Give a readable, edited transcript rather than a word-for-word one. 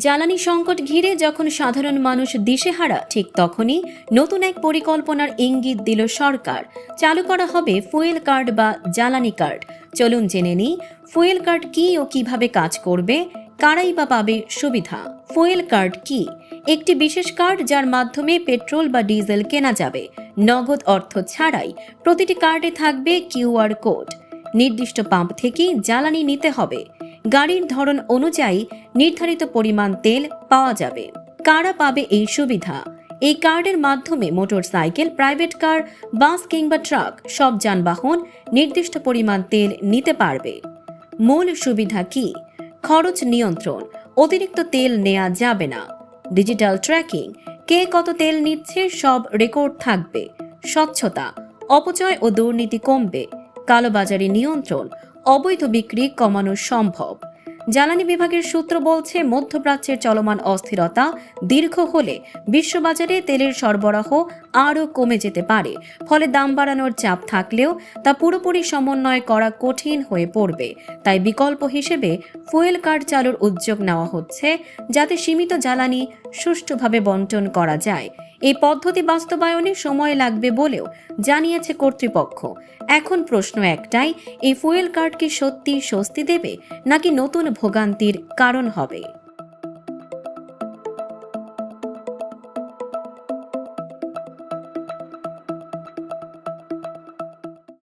জ্বালানি সংকট ঘিরে যখন সাধারণ মানুষ দিশেহারা, ঠিক তখনই নতুন এক পরিকল্পনার ইঙ্গিত দিল সরকার। চালু করা হবে ফুয়েল কার্ড বা জ্বালানি কার্ড। চলুন জেনে নিই ফুয়েল কার্ড কি ও কিভাবে কাজ করবে, কারাই বা পাবে সুবিধা। ফুয়েল কার্ড কি? একটি বিশেষ কার্ড যার মাধ্যমে পেট্রোল বা ডিজেল কেনা যাবে নগদ অর্থ ছাড়াই। প্রতিটি কার্ডে থাকবে কিউআর কোড। নির্দিষ্ট পাম্প থেকেই জ্বালানি নিতে হবে। গাড়ির ধরন অনুযায়ী নির্ধারিত পরিমাণ তেল পাওয়া যাবে। কারা পাবে এই সুবিধা? এই কার্ডের মাধ্যমে মোটরসাইকেল, প্রাইভেট কার, বাস কিংবা ট্রাক সব যানবাহন নির্দিষ্ট পরিমাণ তেল নিতে পারবে। মূল সুবিধা কি? খরচ নিয়ন্ত্রণ, অতিরিক্ত তেল নেওয়া যাবে না। ডিজিটাল ট্র্যাকিং, কে কত তেল নিচ্ছে সব রেকর্ড থাকবে। স্বচ্ছতা, অপচয় ও দুর্নীতি কমবে। কালোবাজারি নিয়ন্ত্রণ, অবৈধ বিক্রি কমানো সম্ভব। জ্বালানি বিভাগের সূত্র বলছে, মধ্যপ্রাচ্যের চলমান অস্থিরতা দীর্ঘ হলে বিশ্ববাজারে তেলের সরবরাহ আরও কমে যেতে পারে। ফলে দাম বাড়ানোর চাপ থাকলেও তা পুরোপুরি সমন্বয় করা কঠিন হয়ে পড়বে। তাই বিকল্প হিসেবে ফুয়েল কার্ড চালুর উদ্যোগ নেওয়া হচ্ছে, যাতে সীমিত জ্বালানি সুষ্ঠুভাবে বণ্টন করা যায়। এই পদ্ধতি বাস্তবায়নে সময় লাগবে বলেও জানিয়েছে কর্তৃপক্ষ। এখন প্রশ্ন একটাই, এই ফুয়েল কার্ড কি সত্যি স্বস্তি দেবে নাকি নতুন ভোগান্তির কারণ হবে?